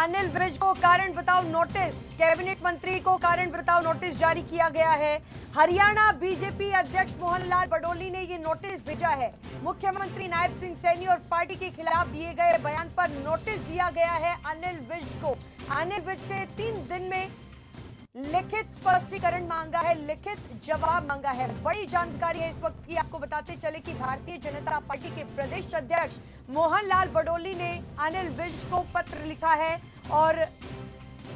अनिल विज को कारण बताओ नोटिस, कैबिनेट मंत्री को कारण बताओ नोटिस जारी किया गया है। हरियाणा बीजेपी अध्यक्ष मोहनलाल बडोली ने ये नोटिस भेजा है। मुख्यमंत्री नायब सिंह सैनी और पार्टी के खिलाफ दिए गए बयान पर नोटिस दिया गया है अनिल विज को। अनिल विज से 3 दिन में लिखित स्पष्टीकरण मांगा है, लिखित जवाब मांगा है। बड़ी जानकारी है इस वक्त की, आपको बताते चले कि भारतीय जनता पार्टी के प्रदेश अध्यक्ष मोहनलाल बडोली ने अनिल विज को पत्र लिखा है और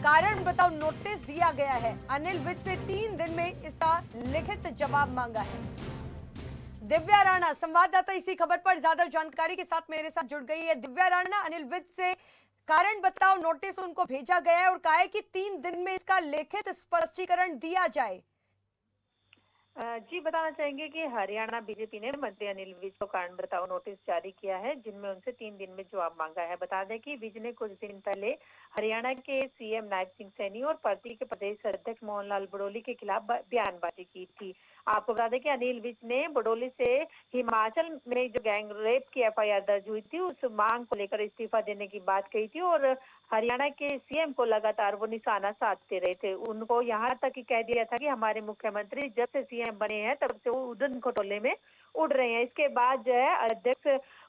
कारण बताओ नोटिस दिया गया है। अनिल विज से 3 दिन में इसका लिखित जवाब मांगा है। दिव्या राणा संवाददाता इसी खबर पर ज्यादा जानकारी के साथ मेरे साथ जुड़ गई है। दिव्या राणा, अनिल विज से कारण बताओ नोटिस उनको भेजा गया है और कहा है कि 3 दिन में इसका लिखित स्पष्टीकरण दिया जाए। जी बताना चाहेंगे कि हरियाणा बीजेपी ने मंत्री अनिल विज को कारण बताओ नोटिस जारी किया है, जिनमें उनसे 3 दिन में जवाब मांगा है। बता दें कि विज ने कुछ दिन पहले हरियाणा के सीएम नायब सिंह सैनी और पार्टी के प्रदेश अध्यक्ष मोहनलाल बडोली के खिलाफ बयानबाजी की थी। आपको बता दें कि अनिल विज ने बडोली से हिमाचल में जो गैंग रेप की एफआईआर दर्ज हुई थी उस मांग को लेकर इस्तीफा देने की बात कही थी और हरियाणा के सीएम को लगातार वो निशाना साधते रहे थे। उनको यहाँ तक कह दिया था कि हमारे मुख्यमंत्री जब से सीएम बने हैं तब से वो उड़न खटोले में उड़ रहे हैं। इसके बाद जो है अध्यक्ष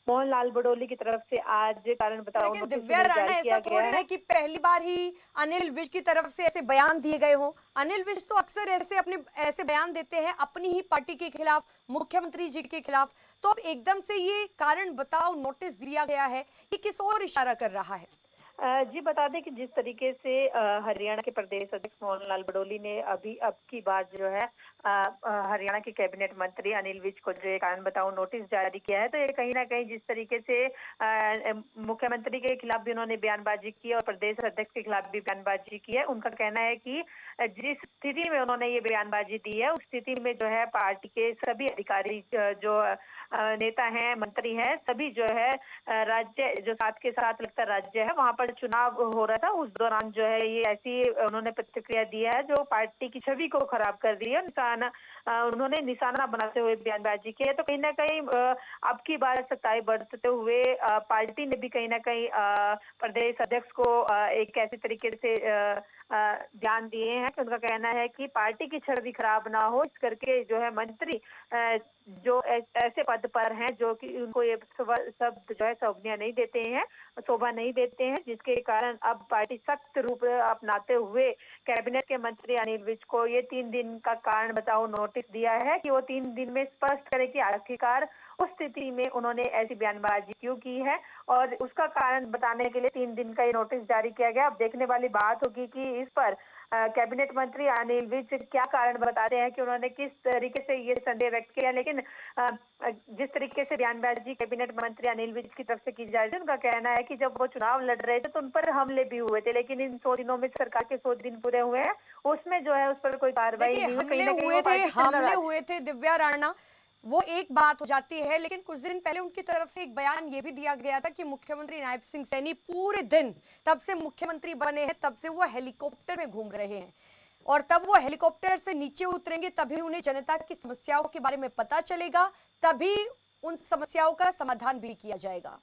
मोहनलाल बडोली की तरफ से आज कारण बताओ लेकिन नोटिस दिव्या राणा, ऐसा थोड़ी है कि पहली बार ही अनिल विज की तरफ से ऐसे बयान दिए गए हों। अनिल विज तो अक्सर ऐसे बयान देते हैं अपनी ही पार्टी के खिलाफ, मुख्यमंत्री जी के खिलाफ। तो अब एकदम से ये कारण बताओ नोटिस दिया गया है, ये किस ओर इशारा कर रहा है? जी बता दें कि जिस तरीके से हरियाणा के प्रदेश अध्यक्ष मोहनलाल बडोली ने अब की बात जो है हरियाणा के कैबिनेट मंत्री अनिल विज को जो कारण बताओ नोटिस जारी किया है, तो ये कहीं ना कहीं जिस तरीके से मुख्यमंत्री के खिलाफ भी उन्होंने बयानबाजी की और प्रदेश अध्यक्ष के खिलाफ भी बयानबाजी की है। उनका कहना है कि जिस स्थिति में उन्होंने ये बयानबाजी दी है उस स्थिति में जो है पार्टी के सभी अधिकारी जो नेता हैं, मंत्री हैं, सभी जो है राज्य जो साथ के साथ लगता राज्य है वहां पर चुनाव हो रहा था, उस दौरान जो है ये ऐसी उन्होंने प्रतिक्रिया दी है जो पार्टी की छवि को खराब कर दी है। उन्होंने निशाना बनाते हुए बयानबाजी की है। तो कहीं ना कहीं अब की बार सत्ताई बरतते हुए पार्टी ने भी कहीं ना कहीं प्रदेश अध्यक्ष को एक ऐसे तरीके से ध्यान दिए हैं कि उनका कहना है कि पार्टी की छवि खराब ना हो, इस करके जो है मंत्री जो ऐसे पद पर हैं जो कि उनको ये शब्द जो है शोभा नहीं देते हैं, जिसके कारण अब पार्टी सख्त रूप अपनाते हुए कैबिनेट के मंत्री अनिल विज को ये 3 दिन का कारण बताओ नोटिस दिया है कि वो 3 दिन में स्पष्ट करे कि आखिरकार उस स्थिति में उन्होंने ऐसी बयानबाजी क्यों की है और उसका कारण बताने के लिए 3 दिन का ये नोटिस जारी किया गया। अब देखने वाली बात होगी कि इस पर कैबिनेट मंत्री अनिल विज क्या कारण बताते हैं कि उन्होंने किस तरीके से ये संदेह व्यक्त किया। लेकिन जिस तरीके से बयानबाजी कैबिनेट मंत्री अनिल विज की तरफ से की जा रही है, उनका कहना है कि जब वो चुनाव लड़ रहे थे तो उन पर हमले भी हुए थे, लेकिन इन 100 दिनों में सरकार के 100 दिन पूरे हुए हैं, उसमें जो है उस पर कोई कार्रवाई नहीं हुई। हमले हुए थे दिव्या राणा, वो एक बात हो जाती है, लेकिन कुछ दिन पहले उनकी तरफ से एक बयान ये भी दिया गया था कि मुख्यमंत्री नायब सिंह सैनी पूरे दिन, तब से मुख्यमंत्री बने हैं तब से वो हेलीकॉप्टर में घूम रहे हैं और तब वो हेलीकॉप्टर से नीचे उतरेंगे तभी उन्हें जनता की समस्याओं के बारे में पता चलेगा, तभी उन समस्याओं का समाधान भी किया जाएगा।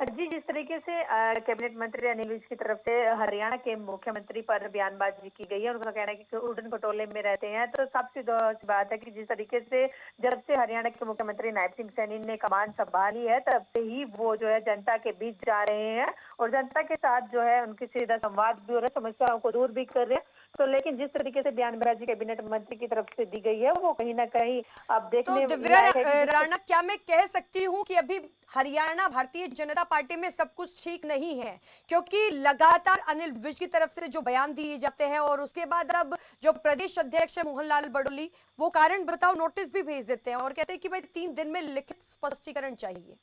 जी जिस तरीके से कैबिनेट मंत्री अनिल विज की तरफ से हरियाणा के मुख्यमंत्री पर बयानबाजी की गई है, उनका कहना है कि उड़न खटोले में रहते हैं, तो सबसे बात है कि जिस तरीके से जब से हरियाणा के मुख्यमंत्री नायब सिंह सैनी ने कमान संभाली है तब से ही वो जो है जनता के बीच जा रहे हैं और जनता के साथ जो है उनके सीधा संवाद भी हो रहा है, समस्याओं को दूर भी कर रहे हैं। तो लेकिन जिस तरीके से बयानबाजी कैबिनेट मंत्री की तरफ से दी गई है वो कहीं ना कहीं अब देखने राणा, क्या मैं कह सकती हूँ कि अभी हरियाणा भारतीय जनता पार्टी में सब कुछ ठीक नहीं है, क्योंकि लगातार अनिल विज की तरफ से जो बयान दिए जाते हैं और उसके बाद अब जो प्रदेश अध्यक्ष है मोहनलाल बडोली वो कारण बताओ नोटिस भी भेज देते हैं और कहते हैं कि भाई 3 दिन में लिखित स्पष्टीकरण चाहिए।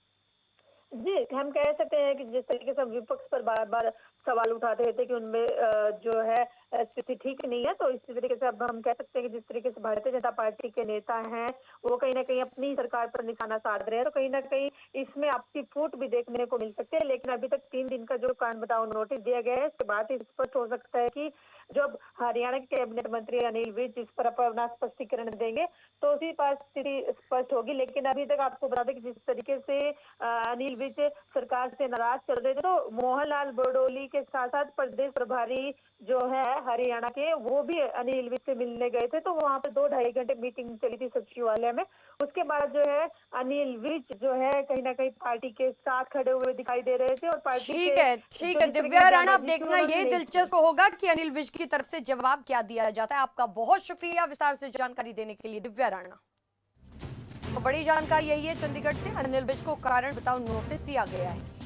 जी हम कह सकते हैं कि जिस तरीके से विपक्ष पर बार बार सवाल उठाते रहते कि उनमें जो है स्थिति ठीक नहीं है। तो इसी तरीके से अब हम कह सकते हैं कि जिस तरीके से भारतीय जनता पार्टी के नेता हैं वो कहीं ना कहीं अपनी सरकार पर निशाना साध रहे हैं, तो कहीं ना कहीं इसमें आपसी फूट भी देखने को मिल सकती है। लेकिन अभी तक 3 दिन का जो कारण बताओ नोटिस दिया गया है, इसके बाद ही स्पष्ट हो सकता है कि जब हरियाणा के कैबिनेट मंत्री अनिल विज इस पर अपना स्पष्टीकरण देंगे तो उसी पर स्थिति स्पष्ट होगी। लेकिन अभी तक आपको बता दें कि जिस तरीके से अनिल विज सरकार से नाराज चल रहे थे, तो मोहनलाल बड़ोली के साथ साथ प्रदेश प्रभारी जो है हरियाणा के वो भी अनिल विज से मिलने गए थे। तो वहां पे 2-2.5 घंटे मीटिंग चली थी सचिवालय में। उसके बाद जो है अनिल विज जो है कहीं ना कहीं पार्टी के साथ खड़े हुए दिखाई दे रहे थे और पार्टी ठीक के है, ठीक है दिव्या राणा, अब देखना ये दिलचस्प होगा कि अनिल विज की तरफ से जवाब क्या दिया जाता है। आपका बहुत शुक्रिया विस्तार से जानकारी देने के लिए दिव्या राणा। तो बड़ी जानकारी यही है चंडीगढ़ से, अनिल विज को कारण बताओ नोटिस दिया गया है।